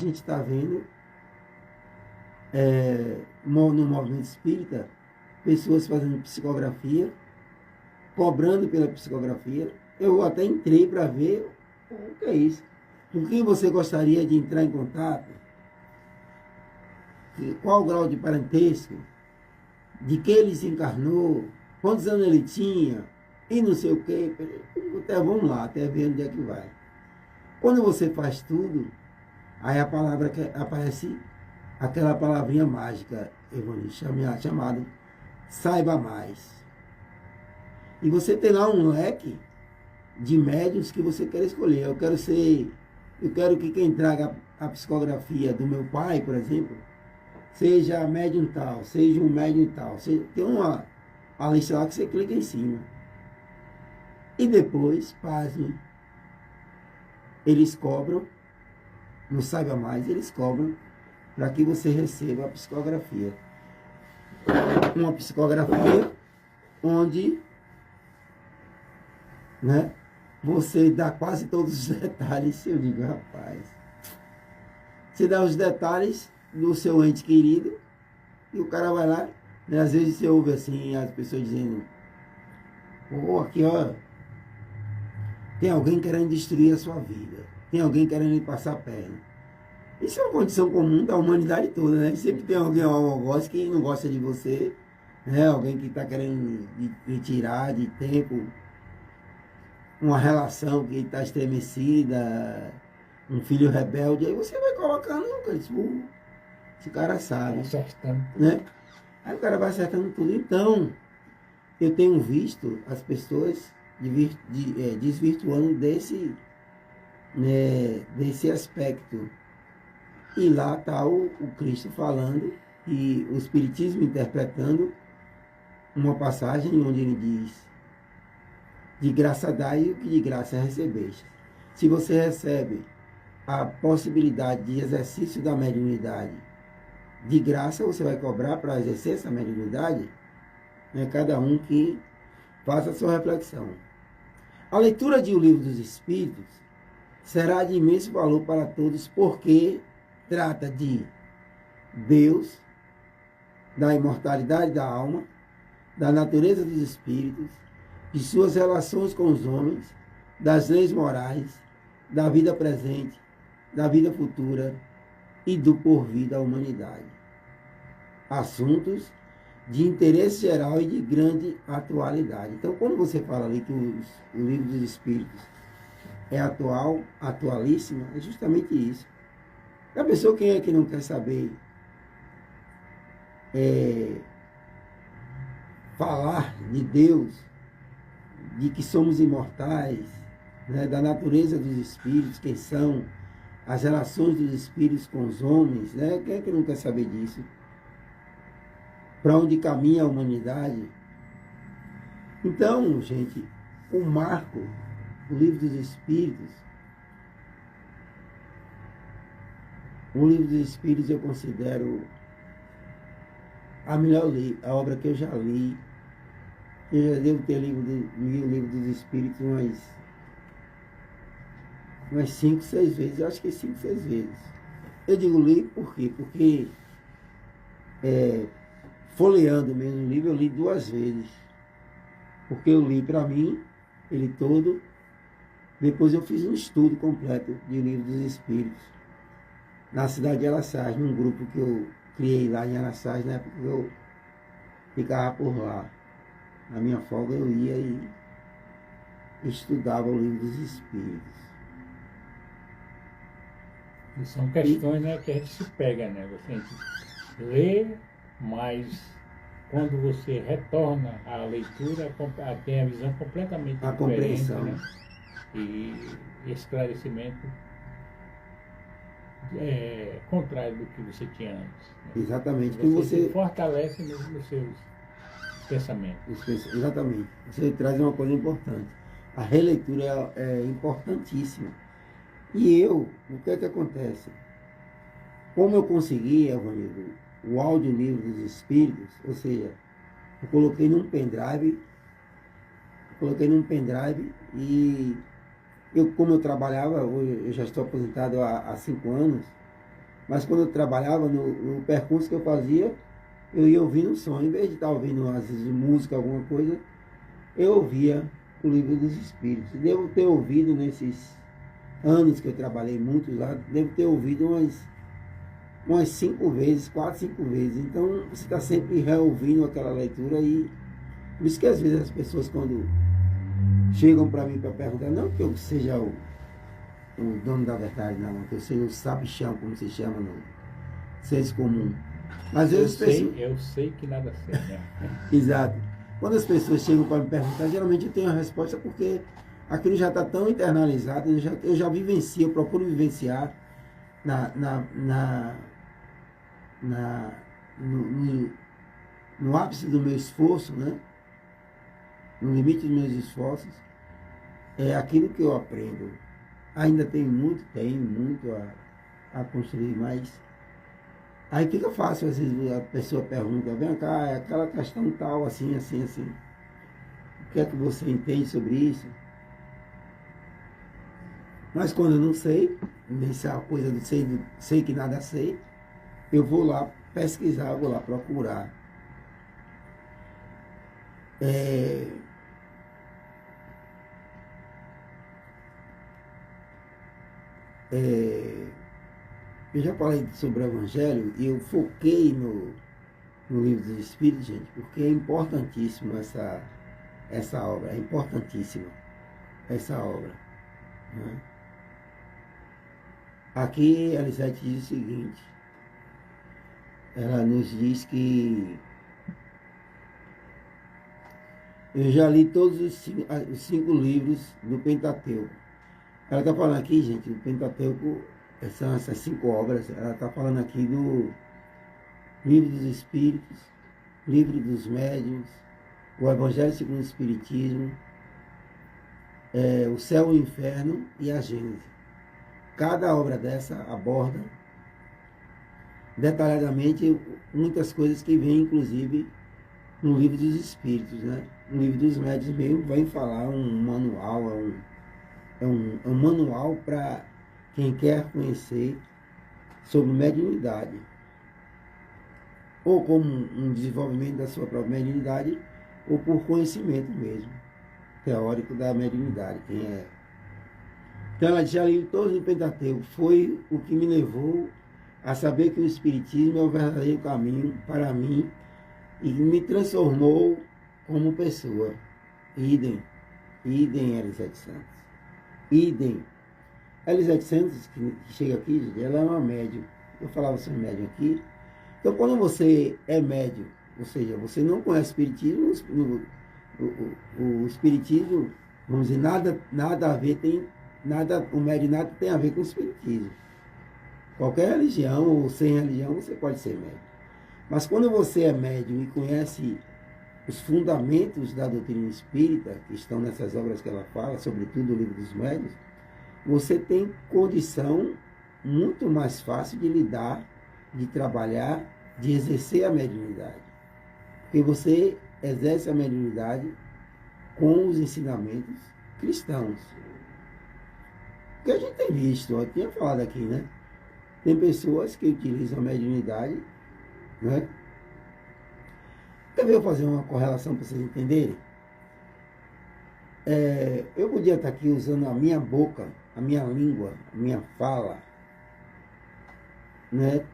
A gente está vendo no movimento espírita pessoas fazendo psicografia, cobrando pela psicografia. Eu até entrei para ver o que é isso. Com quem você gostaria de entrar em contato? Qual o grau de parentesco? De que ele se encarnou? Quantos anos ele tinha? E não sei o quê. Até vamos lá, até ver onde é que vai. Quando você faz tudo, aí a palavra que aparece, aquela palavrinha mágica, chamada saiba mais. E você tem lá um leque de médiuns que você quer escolher. Eu quero que quem traga a psicografia do meu pai, por exemplo, seja médium tal, seja um médium tal. Tem a lista lá que você clica em cima. E depois, pasme, eles cobram, não saiba mais, eles cobram para que você receba a psicografia. Uma psicografia onde, né, você dá quase todos os detalhes. Eu digo, rapaz, você dá os detalhes do seu ente querido e o cara vai lá, né, às vezes você ouve assim as pessoas dizendo, pô, aqui ó, tem alguém querendo destruir a sua vida, tem alguém querendo lhe passar a perna. Isso é uma condição comum da humanidade toda, né? Sempre tem alguém ao algoz que não gosta de você, né? Alguém que está querendo lhe tirar de tempo uma relação que está estremecida, um filho rebelde, aí você vai colocando, esse cara sabe, né? Aí o cara vai acertando tudo. Então, eu tenho visto as pessoas desvirtuando desse aspecto. E lá está o Cristo falando e o Espiritismo interpretando uma passagem onde ele diz: de graça dai o que de graça recebeste. Se você recebe a possibilidade de exercício da mediunidade de graça, você vai cobrar para exercer essa mediunidade? É cada um que faça a sua reflexão. A leitura de O Livro dos Espíritos será de imenso valor para todos, porque trata de Deus, da imortalidade da alma, da natureza dos espíritos, de suas relações com os homens, das leis morais, da vida presente, da vida futura e do porvir da humanidade. Assuntos de interesse geral e de grande atualidade. Então, quando você fala ali que o Livro dos Espíritos é atual, atualíssimo, é justamente isso. A pessoa, quem é que não quer saber falar de Deus, de que somos imortais, né, da natureza dos espíritos, quem são, as relações dos espíritos com os homens, né? Quem é que não quer saber disso? Para onde caminha a humanidade? Então, gente, o marco, o Livro dos Espíritos, o Livro dos Espíritos eu considero a melhor obra que eu já li. Eu já devo ter lido o Livro dos Espíritos umas 5, 6 vezes. Eu acho que 5, 6 vezes. Eu digo li por quê? Porque folheando mesmo o livro, eu li 2 vezes. Porque eu li para mim, ele todo. Depois eu fiz um estudo completo de O Livro dos Espíritos. Na cidade de Araçás, num grupo que eu criei lá em Araçás, na época que eu ficava por lá. Na minha folga eu ia e estudava o Livro dos Espíritos. E são questões, né, que a gente se pega, né? Você lê, mas quando você retorna à leitura, tem a visão completamente a diferente, compreensão, né? E esclarecimento contrário do que você tinha antes, né? Exatamente. Você se fortalece nos seus pensamentos. Exatamente. Você traz uma coisa importante. A releitura é importantíssima. E o que é que acontece? Como eu consegui, Evanildo, o audiolivro dos Espíritos, ou seja, eu coloquei num pendrive e como eu trabalhava, eu já estou aposentado há 5 anos, Mas quando eu trabalhava no percurso que eu fazia, eu ia ouvindo o som. Em vez de estar ouvindo, às vezes, música, alguma coisa, eu ouvia o Livro dos Espíritos. Devo ter ouvido nesses anos que eu trabalhei muito lá, devo ter ouvido umas 5 vezes, 4, 5 vezes. Então, você está sempre reouvindo aquela leitura e por isso que às vezes as pessoas quando chegam para mim para perguntar, não que eu seja o dono da verdade, não, que eu seja o sabichão, como se chama no senso comum. Às vezes eu sei que nada sei, né? Exato. Quando as pessoas chegam para me perguntar, geralmente eu tenho a resposta porque aquilo já está tão internalizado, eu já vivencio, eu procuro vivenciar no ápice do meu esforço, né? No limite dos meus esforços, é aquilo que eu aprendo. Ainda tem muito a construir, mas aí fica fácil, às vezes a pessoa pergunta, vem cá, é aquela questão tal, assim, assim, assim. O que é que você entende sobre isso? Mas quando eu não sei, nessa coisa do sei que nada sei, eu vou lá pesquisar, eu vou lá procurar. Eu já falei sobre o Evangelho e eu foquei no Livro dos Espíritos, gente, porque é importantíssimo essa obra, é importantíssima essa obra. Né? Aqui a Elisete diz o seguinte, ela nos diz que eu já li todos os 5 livros do Pentateuco. Ela está falando aqui, gente, do Pentateuco, são essas 5 obras, ela está falando aqui do Livro dos Espíritos, Livro dos Médiuns, o Evangelho segundo o Espiritismo, o Céu e o Inferno e a Gênese. Cada obra dessa aborda detalhadamente muitas coisas que vêm, inclusive, no Livro dos Espíritos, né? No Livro dos Médiuns mesmo vem falar um manual, é um manual para quem quer conhecer sobre mediunidade, ou como um desenvolvimento da sua própria mediunidade, ou por conhecimento mesmo, teórico da mediunidade, quem é. Então ela já li todos os Pentateuco, foi o que me levou a saber que o Espiritismo é o verdadeiro caminho para mim e me transformou como pessoa. Idem Elisete Santos. Idem. Elisete Santos, que chega aqui, gente, ela é uma médium. Eu falava sobre médium aqui. Então, quando você é médium, ou seja, você não conhece o Espiritismo, o Espiritismo, vamos dizer, nada a ver, o médium nada tem a ver com o Espiritismo. Qualquer religião ou sem religião, você pode ser médium. Mas quando você é médium e conhece os fundamentos da doutrina espírita, que estão nessas obras que ela fala, sobretudo o Livro dos Médiuns, você tem condição muito mais fácil de lidar, de trabalhar, de exercer a mediunidade. Porque você exerce a mediunidade com os ensinamentos cristãos. Porque a gente tem visto, eu tinha falado aqui, né? Tem pessoas que utilizam a mediunidade, né? Quer ver eu fazer uma correlação para vocês entenderem? Eu podia estar aqui usando a minha boca, a minha língua, a minha fala, né?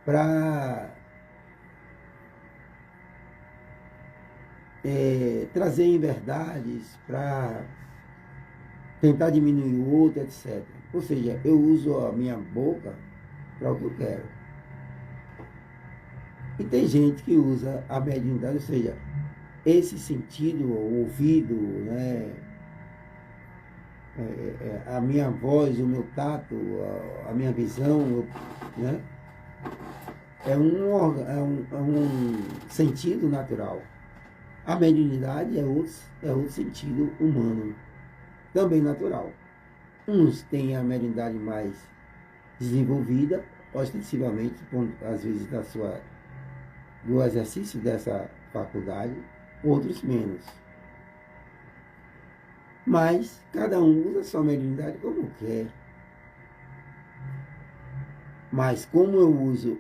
Para trazer em verdades, para tentar diminuir o outro, etc. Ou seja, eu uso a minha boca para o que eu quero. E tem gente que usa a mediunidade, ou seja, esse sentido, o ouvido, né, a minha voz, o meu tato, a minha visão, né, é um sentido natural. A mediunidade é outro sentido humano, também natural. Uns têm a mediunidade mais desenvolvida, ostensivamente, às vezes do exercício dessa faculdade, outros menos. Mas cada um usa a sua mediunidade como quer. Mas como eu uso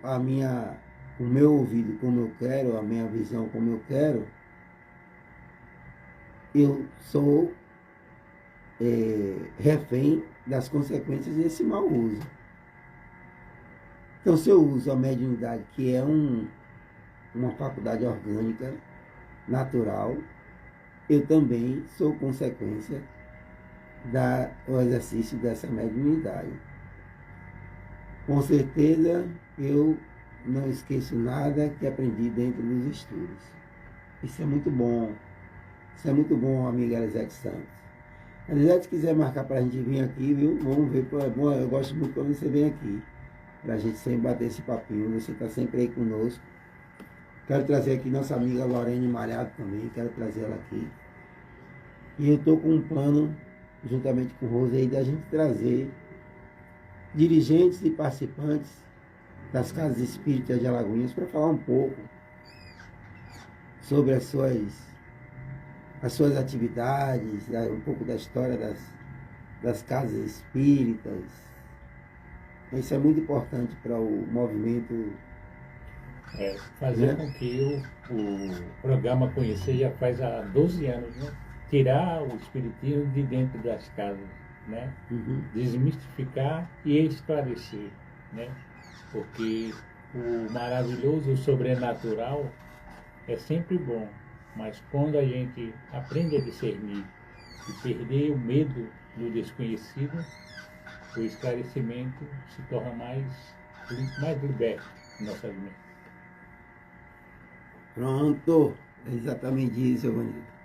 o meu ouvido como eu quero, a minha visão como eu quero, eu sou refém das consequências desse mau uso. Então, se eu uso a mediunidade, que é uma faculdade orgânica, natural, eu também sou consequência do exercício dessa mediunidade. Com certeza, eu não esqueço nada que aprendi dentro dos estudos. Isso é muito bom. Isso é muito bom, amiga Elisete Santos. Elisete, se quiser marcar para a gente vir aqui, viu? Vamos ver. É bom, eu gosto muito quando você vem aqui. Para a gente sempre bater esse papinho. Você está sempre aí conosco. Quero trazer aqui nossa amiga Lorene Malhado também. Quero trazer ela aqui. E eu estou com um plano, juntamente com o Rose, aí, da gente trazer dirigentes e participantes das Casas Espíritas de Alagoinhas para falar um pouco sobre as suas atividades, um pouco da história das casas espíritas. Isso é muito importante para o movimento. Fazer com que o programa Conhecer já faz há 12 anos, né? Tirar o espiritismo de dentro das casas, né? Desmistificar e esclarecer, né? Porque o maravilhoso, o sobrenatural é sempre bom, mas quando a gente aprende a discernir e perder o medo do desconhecido, o esclarecimento se torna mais liberto em nossa mente. Pronto, é exatamente isso, Evanildo.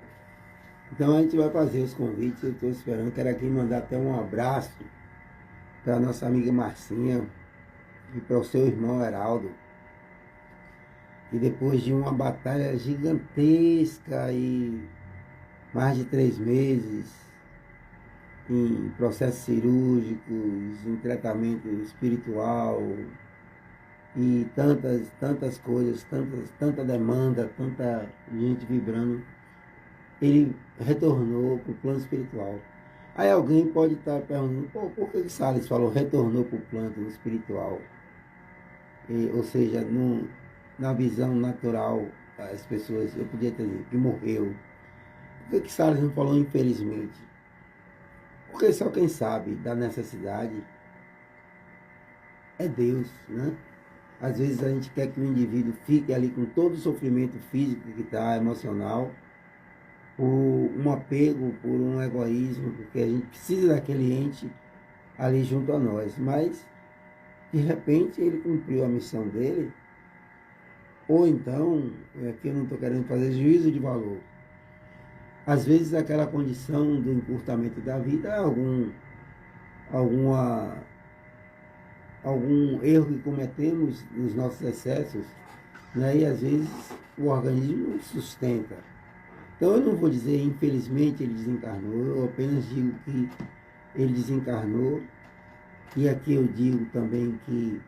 Então a gente vai fazer os convites, eu estou esperando, quero aqui mandar até um abraço para a nossa amiga Marcinha e para o seu irmão Heraldo. E depois de uma batalha gigantesca e mais de 3 meses em processos cirúrgicos, em tratamento espiritual e tantas coisas, tanta demanda, tanta gente vibrando, ele retornou para o plano espiritual. Aí alguém pode estar perguntando, por que Salles falou retornou para o plano espiritual? Ou seja, na visão natural, as pessoas, eu podia dizer que morreu. Por que Salles não falou infelizmente? Porque só quem sabe da necessidade é Deus, né? Às vezes a gente quer que o indivíduo fique ali com todo o sofrimento físico que está, emocional, por um apego, por um egoísmo, porque a gente precisa daquele ente ali junto a nós. Mas, de repente, ele cumpriu a missão dele, ou então, aqui eu não estou querendo fazer juízo de valor, às vezes aquela condição do encurtamento da vida é algum erro que cometemos nos nossos excessos, né? E às vezes o organismo não sustenta. Então eu não vou dizer infelizmente ele desencarnou, eu apenas digo que ele desencarnou, e aqui eu digo também que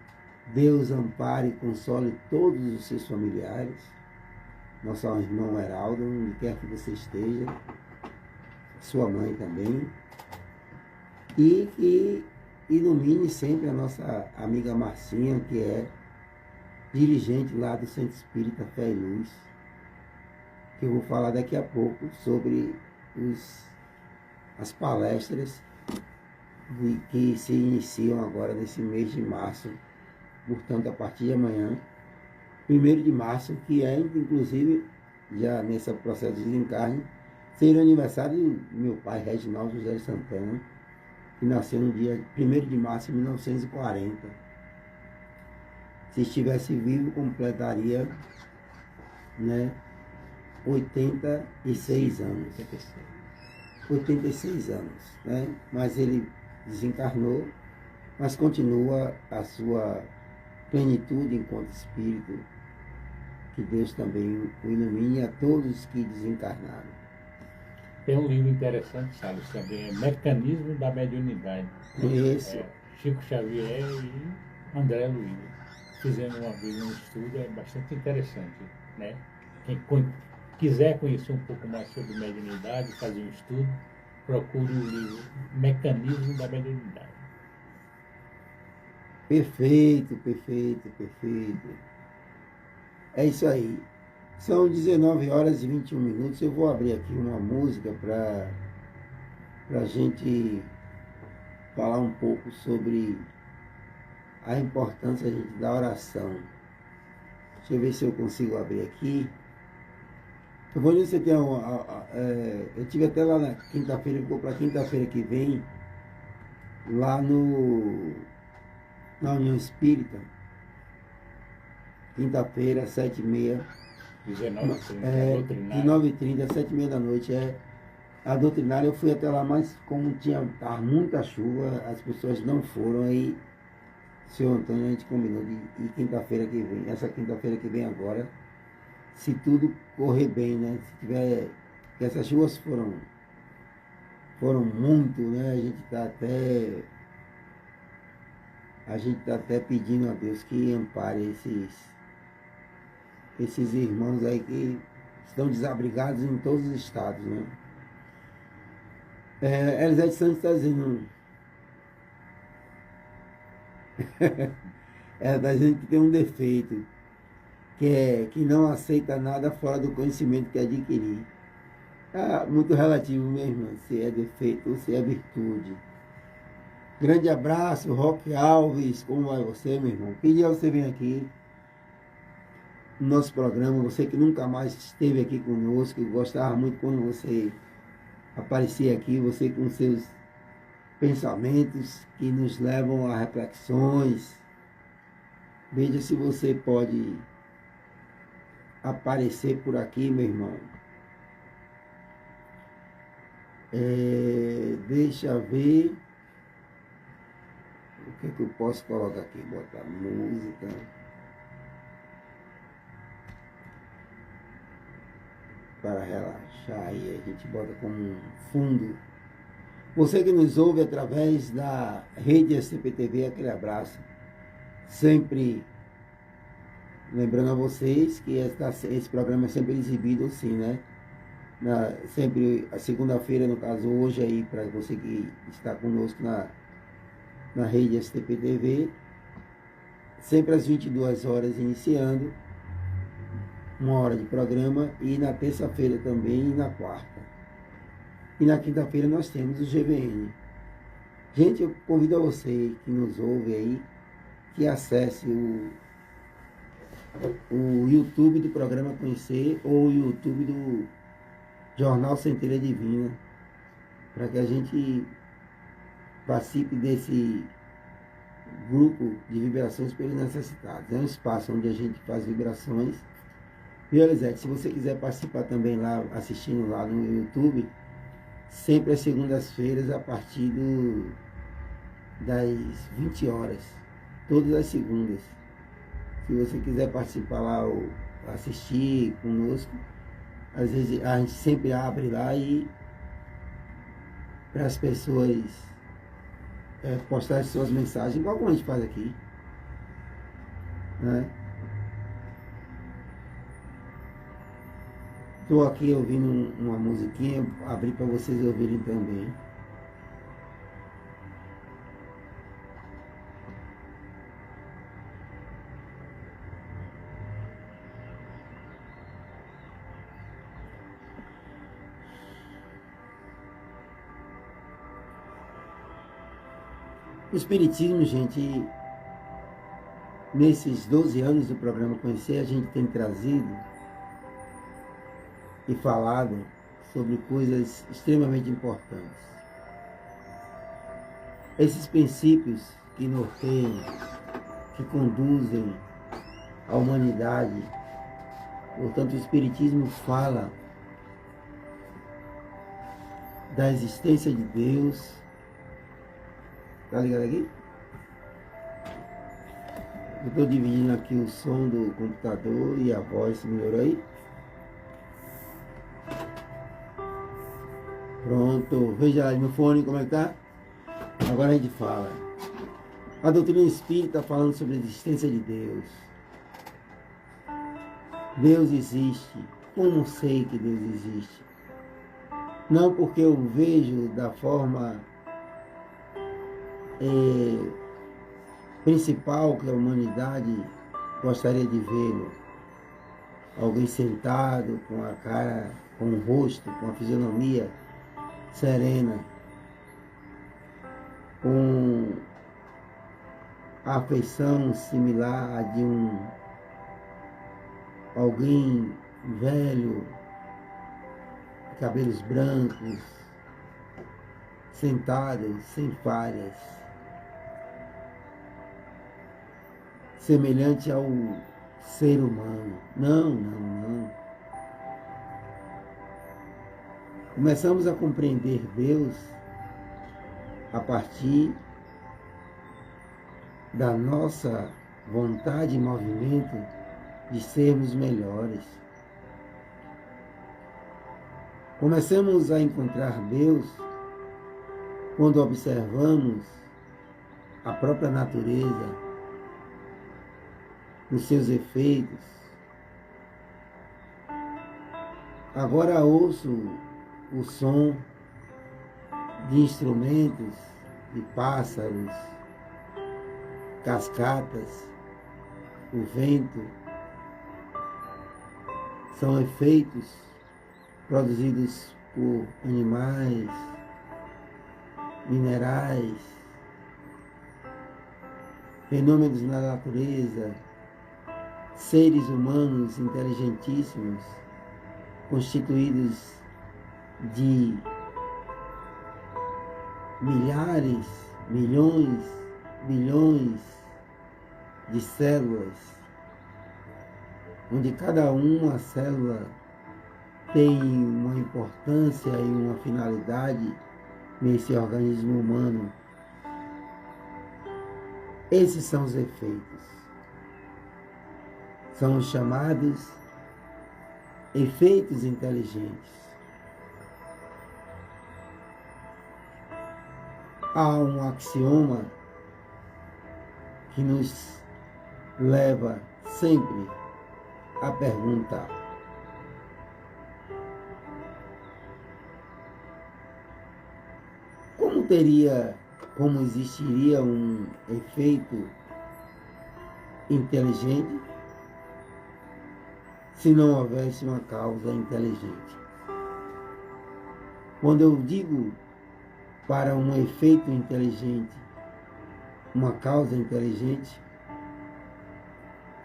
Deus ampare e console todos os seus familiares, nosso irmão Heraldo, onde quer que você esteja, sua mãe também, e que ilumine sempre a nossa amiga Marcinha, que é dirigente lá do Centro Espírita Fé e Luz, que eu vou falar daqui a pouco sobre as palestras que se iniciam agora nesse mês de março, portanto a partir de amanhã, 1º de março, que é inclusive já nesse processo de desencarne, seria o aniversário do meu pai, Reginaldo José Santana, que nasceu no dia 1º de março de 1940. Se estivesse vivo, completaria, né, 86 anos. 86 anos, né? Mas ele desencarnou, mas continua a sua plenitude enquanto espírito. Que Deus também o ilumine a todos que desencarnaram. Tem um livro interessante, Salles, também, é Mecanismo da Mediunidade. Isso. Chico Xavier e André Luiz. Fizemos uma vez um estudo, é bastante interessante, né? Quem quiser conhecer um pouco mais sobre mediunidade, fazer um estudo, procure o livro Mecanismo da Mediunidade. Perfeito, perfeito, perfeito. É isso aí. São 19 horas e 21 minutos. Eu vou abrir aqui uma música para a gente falar um pouco sobre a importância da oração. Deixa eu ver se eu consigo abrir aqui. Eu vou dizer, você tem eu tive até lá na quinta-feira, eu vou para quinta-feira que vem, lá na União Espírita, quinta-feira, 7h30. 19h30, de 9h30 às 7h30 da noite. A doutrinária, eu fui até lá, mas como tava muita chuva, as pessoas não foram, aí o senhor Antônio, a gente combinou de ir quinta-feira que vem, essa quinta-feira que vem agora, se tudo correr bem, né? Se tiver, porque essas chuvas foram muito, né? A gente tá até pedindo a Deus que ampare esses irmãos aí que estão desabrigados em todos os estados, né? Elisete Santos está dizendo ela está dizendo que tem um defeito, que não aceita nada fora do conhecimento que adquirir. Muito relativo, minha irmã, se é defeito ou se é virtude. Grande abraço, Roque Alves, como vai você, meu irmão? Que dia você vem aqui no nosso programa, você que nunca mais esteve aqui conosco, eu gostava muito quando você aparecia aqui, você com seus pensamentos que nos levam a reflexões. Veja se você pode aparecer por aqui, meu irmão. Deixa eu ver o que eu posso colocar aqui. Botar música. Para relaxar aí, a gente bota como um fundo. Você que nos ouve através da rede SCP-TV, aquele abraço. Sempre lembrando a vocês que esse programa é sempre exibido assim, né? Sempre a segunda-feira, no caso hoje aí, para você que está conosco na rede SCP-TV, sempre às 22 horas iniciando, 1 hora de programa, e na terça-feira também e na quarta. E na quinta-feira nós temos o GVN. Gente, eu convido a você que nos ouve aí, que acesse o YouTube do programa Conhecer ou o YouTube do Jornal Centelha Divina, para que a gente participe desse grupo de vibrações pelos necessitados. É um espaço onde a gente faz vibrações. E Elisete, se você quiser participar também lá, assistindo lá no YouTube, sempre às segundas-feiras, a partir das 20 horas, todas as segundas. Se você quiser participar lá ou assistir conosco, às vezes a gente sempre abre lá e para as pessoas postarem suas mensagens, igual como a gente faz aqui, né? Estou aqui ouvindo uma musiquinha, abri para vocês ouvirem também. O Espiritismo, gente, nesses 12 anos do programa Conhecer, a gente tem trazido e falado sobre coisas extremamente importantes. Esses princípios que norteiam, que conduzem a humanidade. Portanto, o Espiritismo fala da existência de Deus. Tá ligado aqui? Eu estou dividindo aqui o som do computador e a voz, melhorou aí? Pronto, veja lá no fone como é que tá. Agora a gente fala. A doutrina espírita falando sobre a existência de Deus. Deus existe. Como sei que Deus existe? Não porque eu vejo da forma principal que a humanidade gostaria de vê-lo. Alguém sentado, com a cara, com o rosto, com a fisionomia serena, com a afeição similar a de alguém velho, de cabelos brancos, sentado, sem falhas, semelhante ao ser humano. Não. Começamos a compreender Deus a partir da nossa vontade e movimento de sermos melhores. Começamos a encontrar Deus quando observamos a própria natureza, os seus efeitos. Agora ouço o som de instrumentos, de pássaros, cascatas, o vento. São efeitos produzidos por animais, minerais, fenômenos na natureza, seres humanos inteligentíssimos, constituídos de milhares, milhões, bilhões de células, onde cada uma célula tem uma importância e uma finalidade nesse organismo humano. Esses são os efeitos. São os chamados efeitos inteligentes. Há um axioma que nos leva sempre a perguntar: como existiria um efeito inteligente se não houvesse uma causa inteligente? Quando eu digo para um efeito inteligente, uma causa inteligente,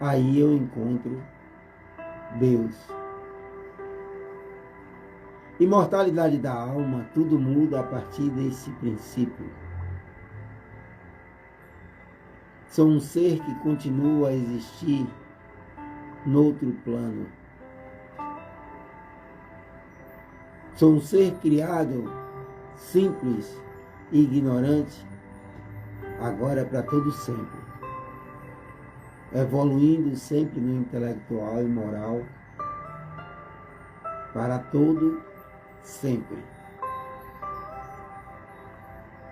aí eu encontro Deus. Imortalidade da alma, tudo muda a partir desse princípio. Sou um ser que continua a existir noutro plano. Sou um ser criado simples e ignorante, agora para todo sempre, evoluindo sempre no intelectual e moral, para todo sempre.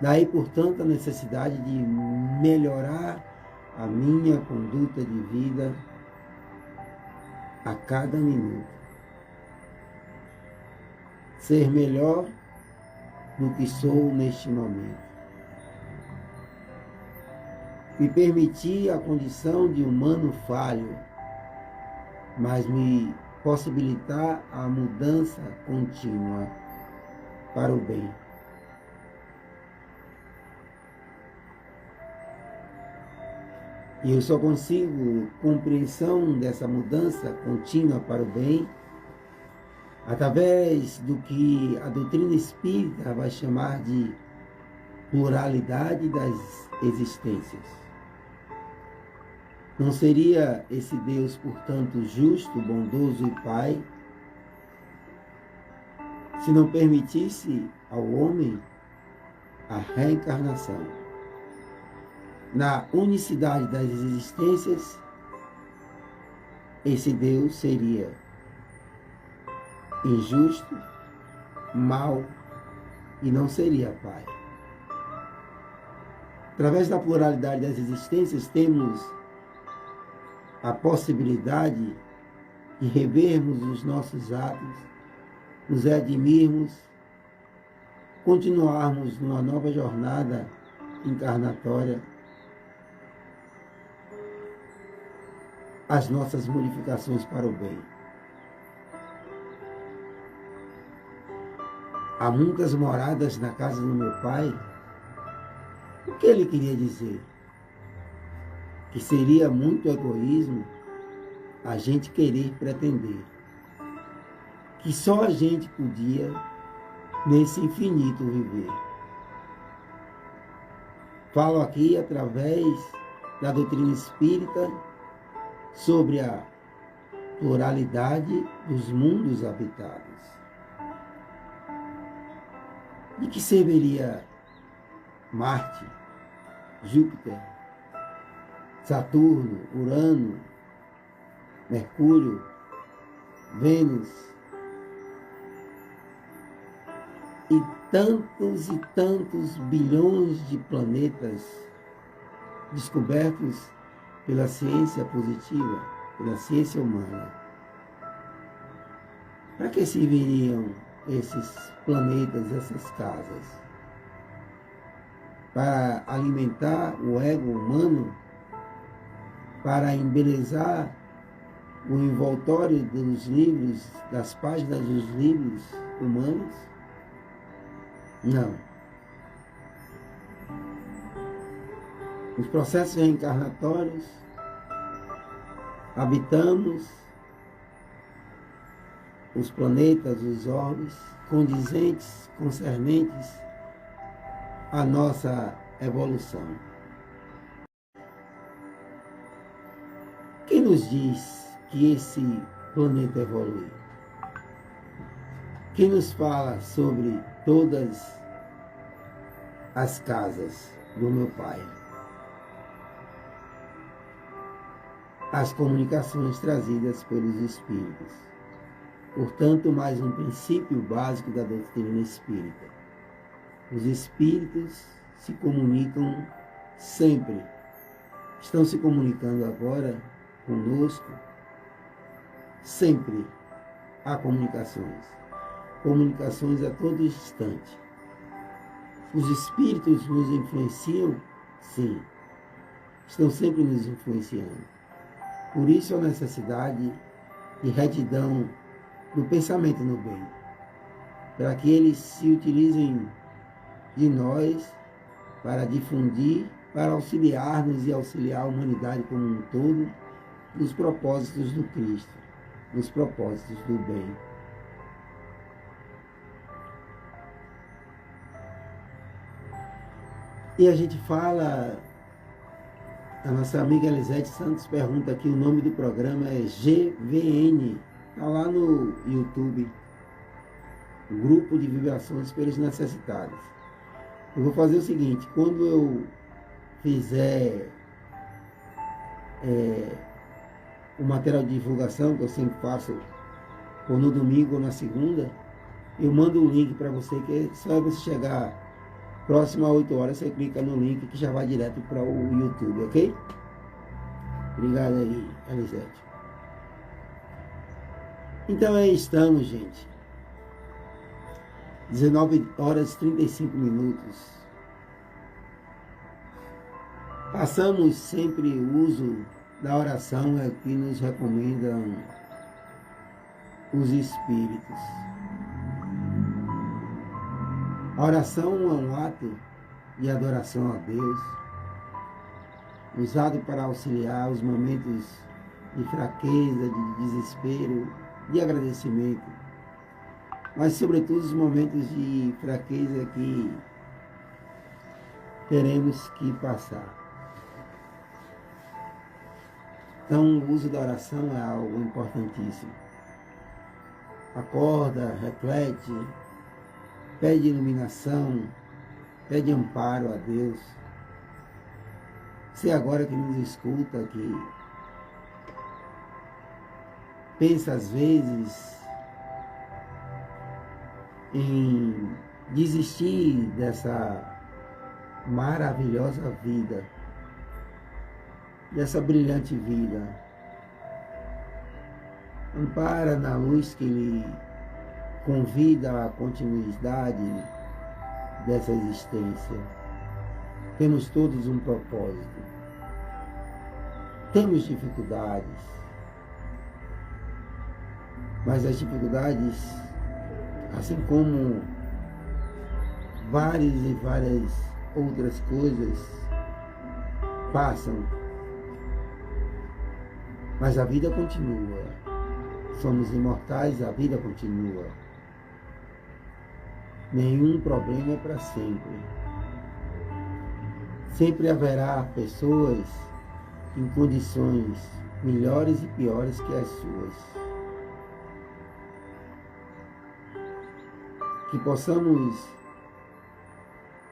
Daí, portanto, a necessidade de melhorar a minha conduta de vida a cada minuto. Ser melhor do que sou neste momento. Me permitir a condição de humano falho, mas me possibilitar a mudança contínua para o bem. E eu só consigo compreensão dessa mudança contínua para o bem através do que a doutrina espírita vai chamar de pluralidade das existências. Não seria esse Deus, portanto, justo, bondoso e Pai, se não permitisse ao homem a reencarnação? Na unicidade das existências, esse Deus seria injusto, mau e não seria Pai. Através da pluralidade das existências, temos a possibilidade de revermos os nossos atos, nos redimirmos, continuarmos numa nova jornada encarnatória as nossas modificações para o bem. Há muitas moradas na casa do meu pai. O que ele queria dizer? Que seria muito egoísmo a gente querer pretender que só a gente podia nesse infinito viver. Falo aqui através da doutrina espírita sobre a pluralidade dos mundos habitados. De que serviria Marte, Júpiter, Saturno, Urano, Mercúrio, Vênus e tantos bilhões de planetas descobertos pela ciência positiva, pela ciência humana? Para que serviriam esses planetas, essas casas? Para alimentar o ego humano? Para embelezar o envoltório dos livros, das páginas dos livros humanos? Não. Nos processos reencarnatórios, habitamos os planetas, os orbes, condizentes, concernentes à nossa evolução. Quem nos diz que esse planeta evolui? Quem nos fala sobre todas as casas do meu pai? As comunicações trazidas pelos espíritos. Portanto, mais um princípio básico da doutrina espírita. Os espíritos se comunicam sempre. Estão se comunicando agora conosco. Sempre há comunicações. Comunicações a todo instante. Os espíritos nos influenciam? Sim. Estão sempre nos influenciando. Por isso a necessidade de retidão do pensamento no bem, para que eles se utilizem de nós para difundir, para auxiliar-nos e auxiliar a humanidade como um todo nos propósitos do Cristo, nos propósitos do bem. E a gente fala, a nossa amiga Elisete Santos pergunta aqui, o nome do programa é GVN, está lá no YouTube, o Grupo de Vibrações pelos Necessitados. Eu vou fazer o seguinte, quando eu fizer o material de divulgação, que eu sempre faço, ou no domingo ou na segunda, eu mando o link para você, que só você chegar próximo a 8 horas, você clica no link que já vai direto para o YouTube, ok? Obrigado aí, Elisete. Então aí estamos, gente. 19 horas e 35 minutos. Passamos sempre o uso da oração, é o que nos recomendam os espíritos. A oração é um ato de adoração a Deus, usado para auxiliar os momentos de fraqueza, de desespero, de agradecimento, mas sobretudo os momentos de fraqueza que teremos que passar. Então, o uso da oração é algo importantíssimo. Acorda, reflete, pede iluminação, pede amparo a Deus. Você agora que nos escuta, que pensa às vezes em desistir dessa maravilhosa vida, dessa brilhante vida. Ampara na luz que lhe convida à continuidade dessa existência. Temos todos um propósito. temos dificuldades, mas as dificuldades, assim como várias e várias outras coisas, passam, mas a vida continua. Somos imortais, a vida continua. Nenhum problema é para sempre. Sempre haverá pessoas em condições melhores e piores que as suas. Que possamos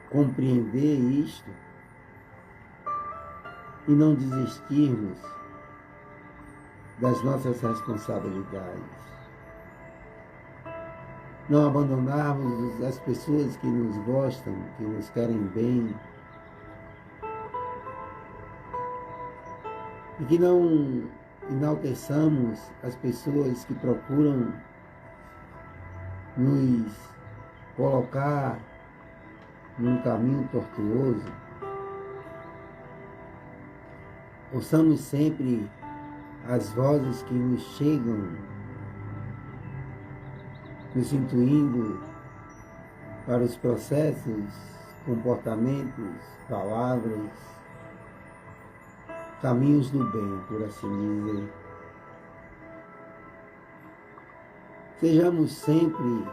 compreender isto e não desistirmos das nossas responsabilidades. Não abandonarmos as pessoas que nos gostam, que nos querem bem, e que não enalteçamos as pessoas que procuram nos colocar num caminho tortuoso. Ouçamos sempre as vozes que nos chegam, nos intuindo para os processos, comportamentos, palavras, caminhos do bem, por assim dizer. Sejamos sempre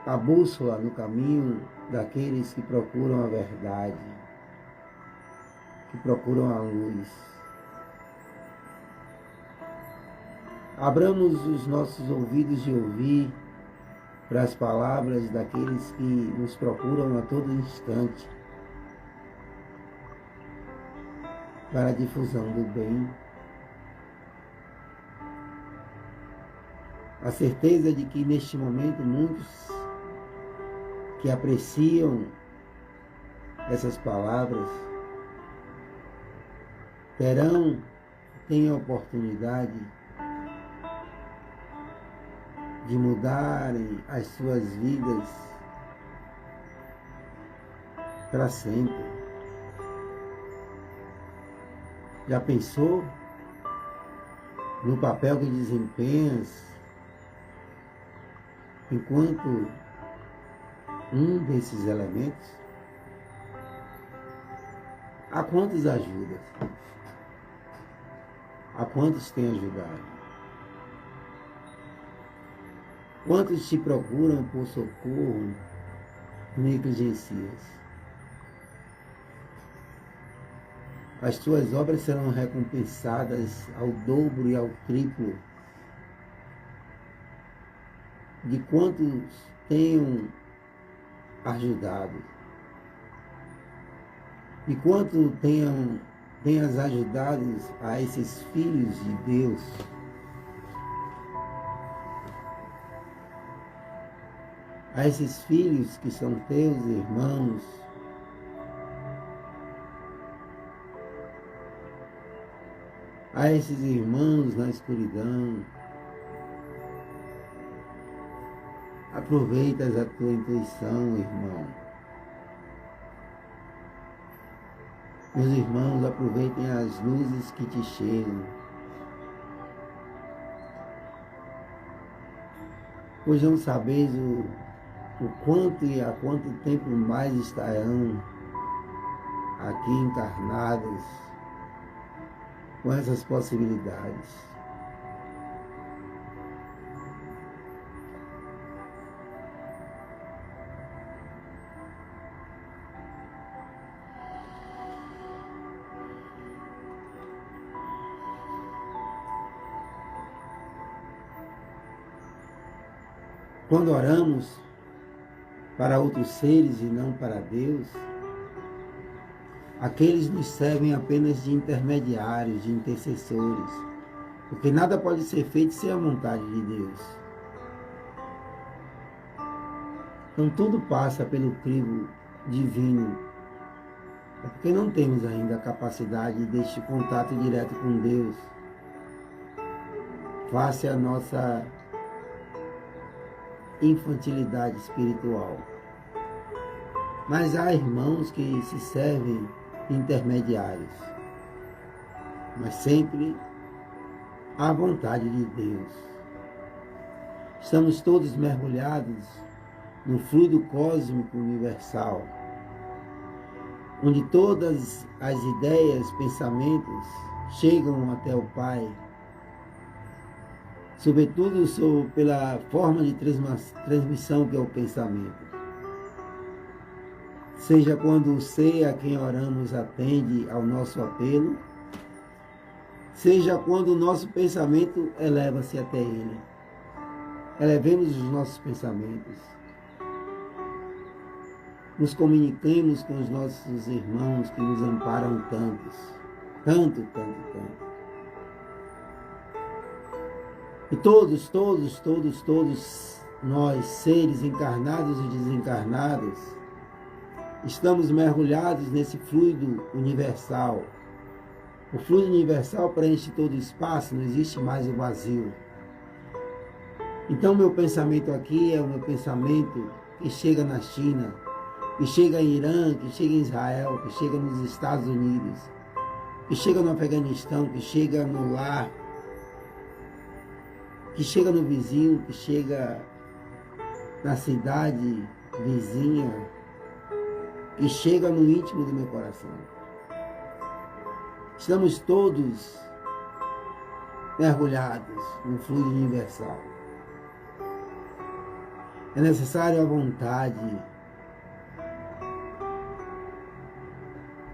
a bússola no caminho daqueles que procuram a verdade, que procuram a luz. Abramos os nossos ouvidos de ouvir para as palavras daqueles que nos procuram a todo instante, para a difusão do bem. A certeza de que neste momento muitos que apreciam essas palavras têm a oportunidade de mudarem as suas vidas para sempre. Já pensou no papel que desempenhas enquanto um desses elementos? A quantos ajudas? A quantos tem ajudado? Quantos te procuram por socorro, negligencias? As tuas obras serão recompensadas ao dobro e ao triplo de quantos tenham ajudado. E quanto tenhas ajudado a esses filhos de Deus. A esses filhos que são teus irmãos, a esses irmãos na escuridão. Aproveitas a tua intuição, irmão. Meus irmãos, aproveitem as luzes que te chegam. Pois não sabeis o quanto e há quanto tempo mais estarão aqui encarnados com essas possibilidades. Quando oramos para outros seres e não para Deus, aqueles nos servem apenas de intermediários, de intercessores, porque nada pode ser feito sem a vontade de Deus. Então tudo passa pelo crivo divino, é porque não temos ainda a capacidade deste contato direto com Deus, face à nossa infantilidade espiritual. Mas há irmãos que se servem de intermediários. mas sempre à vontade de Deus. Estamos todos mergulhados no fluido cósmico universal, onde todas as ideias, pensamentos chegam até o Pai, sobretudo pela forma de transmissão que é o pensamento. Seja quando o ser a quem oramos atende ao nosso apelo, seja quando o nosso pensamento eleva-se até Ele. Elevemos os nossos pensamentos. Nos comuniquemos com os nossos irmãos que nos amparam tanto. E todos nós, seres encarnados e desencarnados, estamos mergulhados nesse fluido universal. O fluido universal preenche todo o espaço, não existe mais o vazio. Então, meu pensamento aqui é o meu pensamento que chega na China, que chega em Irã, que chega em Israel, que chega nos Estados Unidos, que chega no Afeganistão, que chega no lar, que chega no vizinho, que chega na cidade vizinha, que chega no íntimo do meu coração. Estamos todos mergulhados no fluido universal. É necessário a vontade.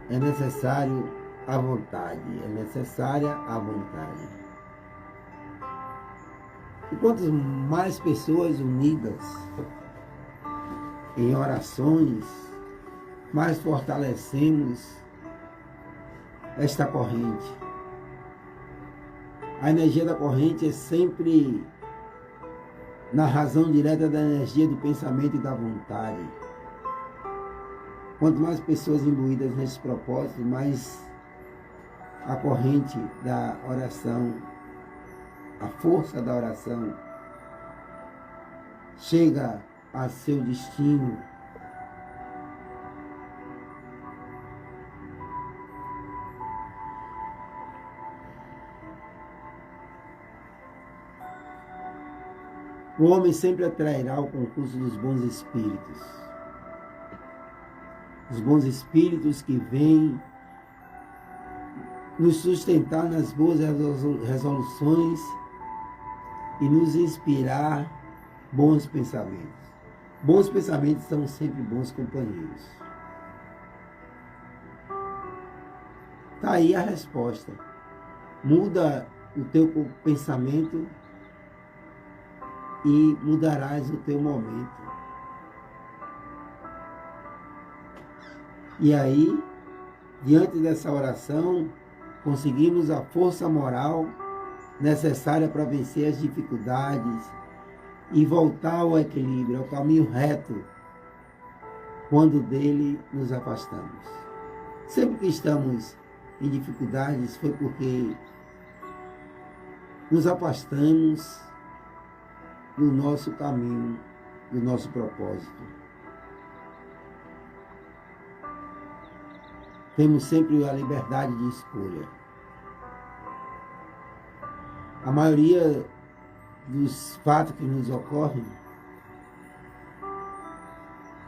É necessário a vontade. É necessária a vontade. E quantas mais pessoas unidas em orações, mais fortalecemos esta corrente. A energia da corrente é sempre na razão direta da energia do pensamento e da vontade. Quanto mais pessoas imbuídas nesse propósito, mais a corrente da oração, a força da oração, chega a seu destino. O homem sempre atrairá o concurso dos bons espíritos. Os bons espíritos que vêm nos sustentar nas boas resoluções e nos inspirar bons pensamentos. Bons pensamentos são sempre bons companheiros. Está aí a resposta. Muda o teu pensamento e mudarás o teu momento. E aí, diante dessa oração, conseguimos a força moral necessária para vencer as dificuldades e voltar ao equilíbrio, ao caminho reto, quando dele nos afastamos. Sempre que estamos em dificuldades foi porque nos afastamos do nosso caminho, do nosso propósito. Temos sempre a liberdade de escolha. A maioria dos fatos que nos ocorrem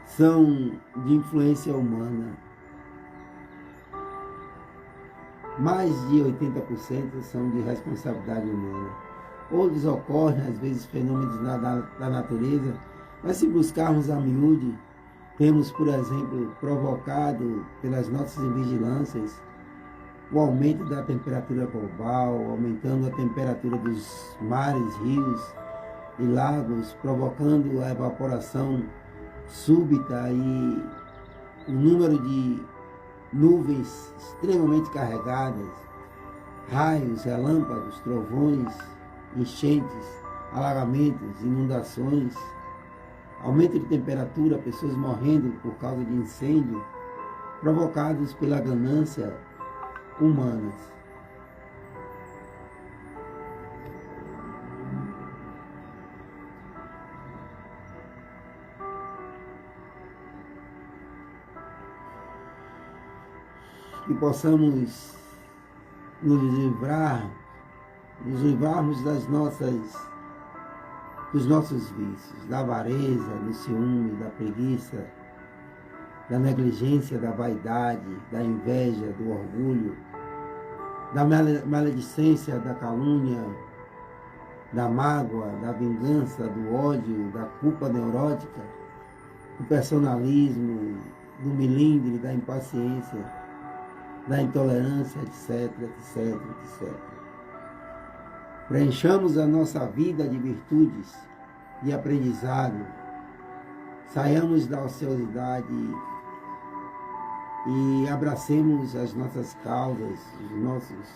são de influência humana. Mais de 80% são de responsabilidade humana. Outros ocorrem, às vezes, fenômenos da natureza, mas se buscarmos a miúde, temos, por exemplo, provocado pelas nossas invigilâncias o aumento da temperatura global, aumentando a temperatura dos mares, rios e lagos, provocando a evaporação súbita e o número de nuvens extremamente carregadas, raios, relâmpagos, trovões, enchentes, alagamentos, inundações, aumento de temperatura, pessoas morrendo por causa de incêndio, provocados pela ganância humana. Que possamos nos livrarmos dos nossos vícios, da avareza, do ciúme, da preguiça, da negligência, da vaidade, da inveja, do orgulho, da maledicência, da calúnia, da mágoa, da vingança, do ódio, da culpa neurótica, do personalismo, do melindre, da impaciência, da intolerância, etc, etc, etc. Preenchamos a nossa vida de virtudes, de aprendizado, saiamos da ociosidade e abracemos as nossas causas, os nossos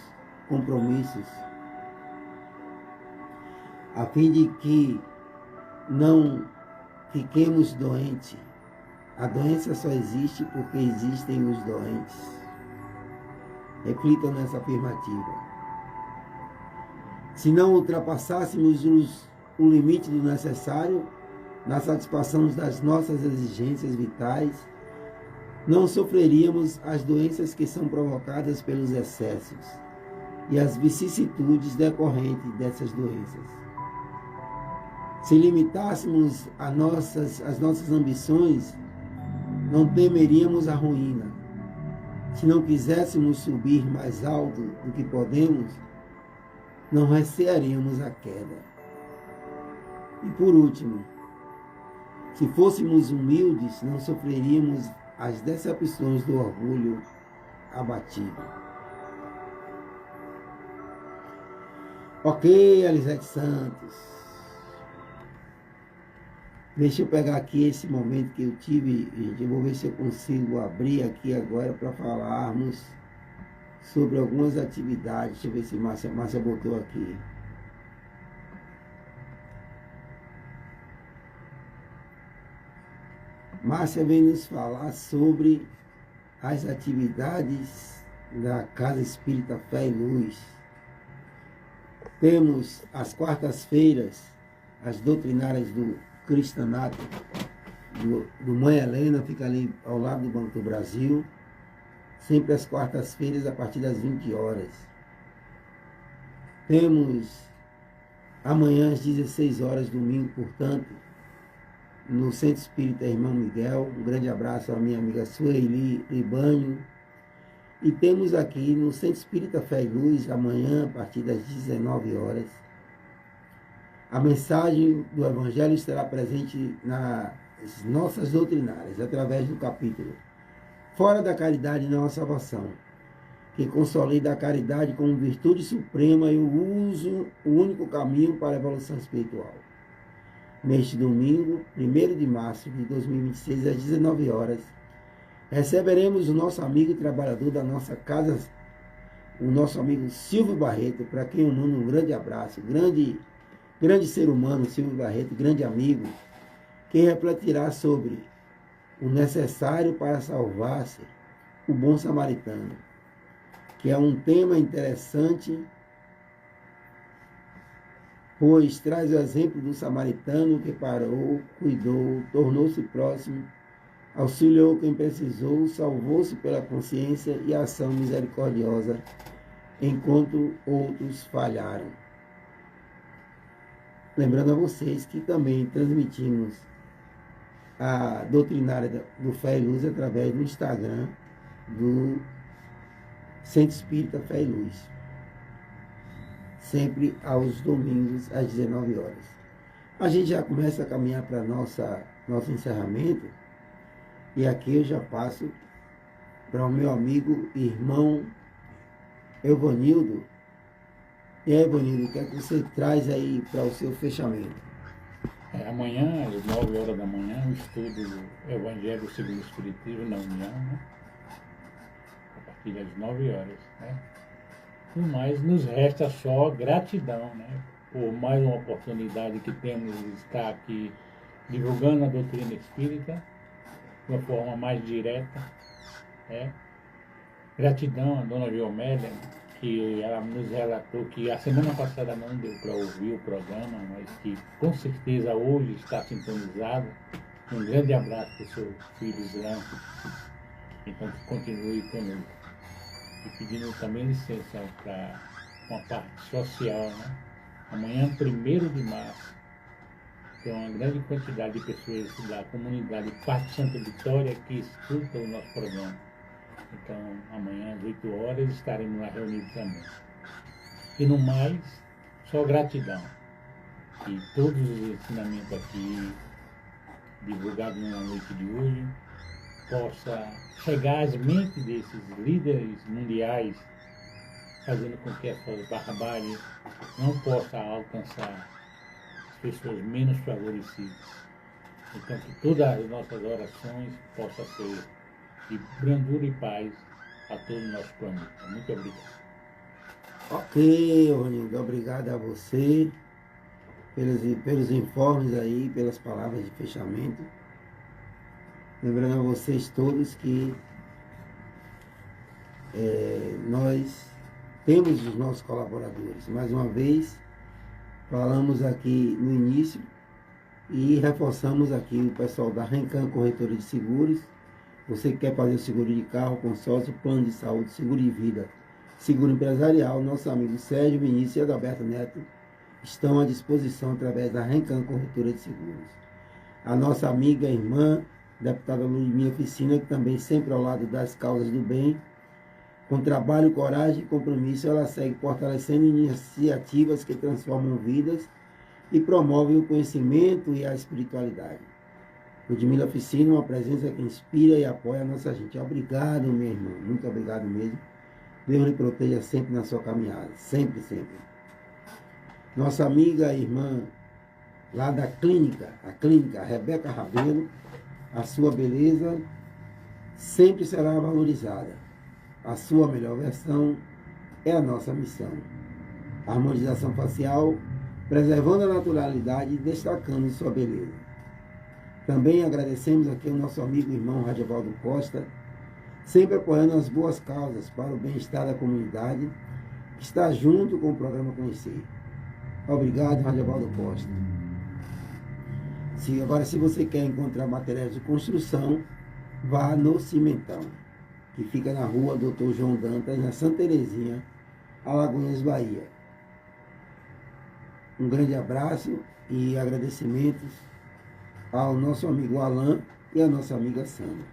compromissos, a fim de que não fiquemos doentes. A doença só existe porque existem os doentes. Reflitam nessa afirmativa. Se não ultrapassássemos o limite do necessário na satisfação das nossas exigências vitais, não sofreríamos as doenças que são provocadas pelos excessos e as vicissitudes decorrentes dessas doenças. Se limitássemos as nossas ambições, não temeríamos a ruína. Se não quiséssemos subir mais alto do que podemos, não recearíamos a queda. E por último, se fôssemos humildes, não sofreríamos as decepções do orgulho abatido. Ok, Elisete Santos. Deixa eu pegar aqui esse momento que eu tive, gente. Eu vou ver se eu consigo abrir aqui agora para falarmos sobre algumas atividades. Deixa eu ver se Márcia botou aqui. Márcia vem nos falar sobre as atividades da Casa Espírita Fé e Luz. Temos as quartas-feiras, as doutrinárias do Cristanato, do Mãe Helena, fica ali ao lado do Banco do Brasil, sempre às quartas-feiras, a partir das 20 horas. Temos amanhã às 16 horas, domingo, portanto, no Centro Espírita Irmão Miguel. Um grande abraço à minha amiga Sueli Ribanho. E temos aqui no Centro Espírita Fé e Luz, amanhã, a partir das 19 horas, a mensagem do Evangelho estará presente nas nossas doutrinárias, através do capítulo Fora da Caridade não há salvação, que consolida a caridade como virtude suprema e o único caminho para a evolução espiritual. Neste domingo, 1º de março de 2026, às 19 horas, receberemos o nosso amigo e trabalhador da nossa casa, o nosso amigo Silvio Barreto, para quem eu mando um grande abraço, grande ser humano, Silvio Barreto, grande amigo, que refletirá sobre o necessário para salvar-se, o bom samaritano, que é um tema interessante, pois traz o exemplo do samaritano que parou, cuidou, tornou-se próximo, auxiliou quem precisou, salvou-se pela consciência e ação misericordiosa, enquanto outros falharam. Lembrando a vocês que também transmitimos a doutrinária do Fé e Luz através do Instagram do Centro Espírita Fé e Luz, sempre aos domingos às 19 horas. A gente já começa a caminhar para nosso encerramento, e aqui eu já passo para o meu amigo irmão Evanildo. E aí, Evanildo, o que é que você traz aí para o seu fechamento? Amanhã, às 9 horas da manhã, o estudo do Evangelho segundo o Espiritismo na União, né? A partir das 9 horas, né? Mas nos resta só gratidão, né? Por mais uma oportunidade que temos de estar aqui divulgando a doutrina espírita de uma forma mais direta, né? Gratidão à dona Viomélia, que ela nos relatou que a semana passada não deu para ouvir o programa, mas que com certeza hoje está sintonizado. Um grande abraço para o seu filho Branco. Então, continue conosco. e pedindo também licença para uma parte social, né? Amanhã, 1º de março, tem uma grande quantidade de pessoas da comunidade Parque Santa Vitória que escutam o nosso programa. Então, amanhã, às 8 horas, estaremos lá reunidos também. E no mais, só gratidão. Que todos os ensinamentos aqui, divulgados na noite de hoje, possa chegar às mentes desses líderes mundiais, fazendo com que essas barbáries não possam alcançar as pessoas menos favorecidas. Então, que todas as nossas orações possam ser de brandura e paz a todo o nosso planeta. Muito obrigado. Ok, Ronildo, obrigado a você pelos informes aí, pelas palavras de fechamento. Lembrando a vocês todos que nós temos os nossos colaboradores. Mais uma vez, falamos aqui no início e reforçamos aqui o pessoal da Rencan Corretora de Seguros. Você que quer fazer o seguro de carro, consórcio, plano de saúde, seguro de vida, seguro empresarial, nosso amigo Sérgio Vinícius e Adalberto Neto estão à disposição através da Rencan Corretora de Seguros. A nossa amiga e irmã, deputada Ludmila Oficina, que também sempre ao lado das causas do bem, com trabalho, coragem e compromisso, ela segue fortalecendo iniciativas que transformam vidas e promovem o conhecimento e a espiritualidade. Ludmila Oficina, uma presença que inspira e apoia a nossa gente. Obrigado, minha irmã, muito obrigado mesmo. Deus lhe proteja sempre na sua caminhada, sempre, sempre. Nossa amiga e irmã lá da clínica, a clínica Rebeca Rabelo, a sua beleza sempre será valorizada. A sua melhor versão é a nossa missão. A harmonização facial, preservando a naturalidade e destacando sua beleza. Também agradecemos aqui ao nosso amigo e irmão Radivaldo Costa, sempre apoiando as boas causas para o bem-estar da comunidade, que está junto com o programa Conhecer. Obrigado, Radivaldo Costa. Agora, se você quer encontrar materiais de construção, vá no Cimentão, que fica na rua Dr. João Dantas, na Santa Terezinha, Alagoinhas, Bahia. Um grande abraço e agradecimentos ao nosso amigo Alain e à nossa amiga Sandra.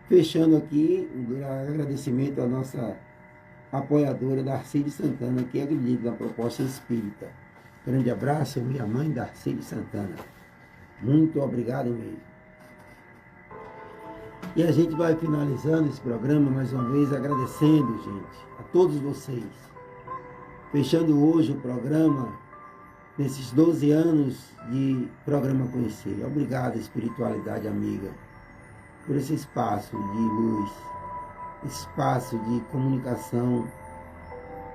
Fechando aqui, um agradecimento à nossa apoiadora, Darcília Santana, que acredita na proposta espírita. Grande abraço, minha mãe Darcília Santana. Muito obrigado mesmo. E a gente vai finalizando esse programa mais uma vez agradecendo, gente, a todos vocês. Fechando hoje o programa, nesses 12 anos de programa Conhecer. Obrigado, espiritualidade amiga, por esse espaço de luz, espaço de comunicação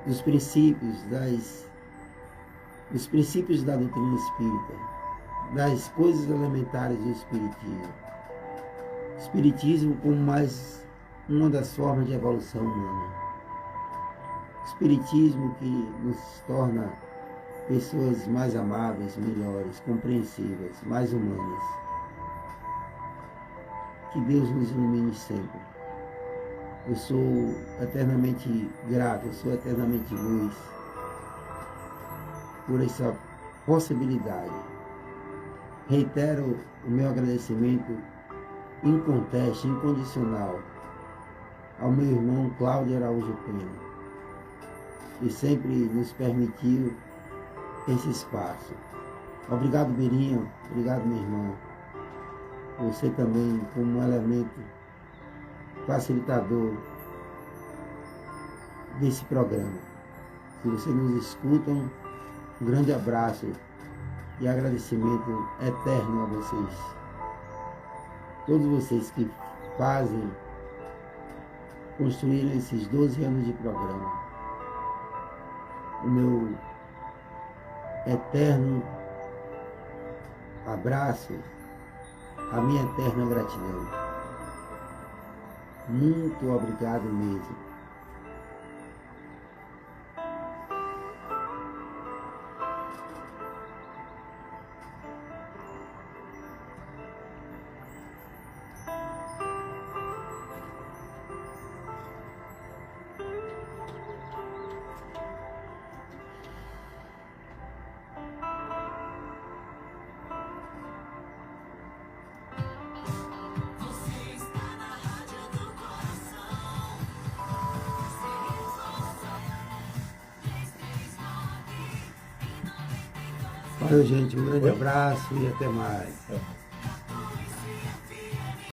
dos princípios da doutrina espírita, das coisas elementares do espiritismo. Espiritismo como mais uma das formas de evolução humana. Espiritismo que nos torna pessoas mais amáveis, melhores, compreensivas, mais humanas. Que Deus nos ilumine sempre. Eu sou eternamente grato, eu sou eternamente luz por essa possibilidade. Reitero o meu agradecimento inconteste, incondicional ao meu irmão Cláudio Araújo Pena, que sempre nos permitiu esse espaço. Obrigado, Birinho. Obrigado, minha irmã. Você também, como um elemento facilitador desse programa. Se vocês nos escutam, um grande abraço e agradecimento eterno a vocês. Todos vocês que construíram esses 12 anos de programa. O meu eterno abraço, a minha eterna gratidão. Muito obrigado mesmo. Valeu, gente. Um grande abraço e até mais.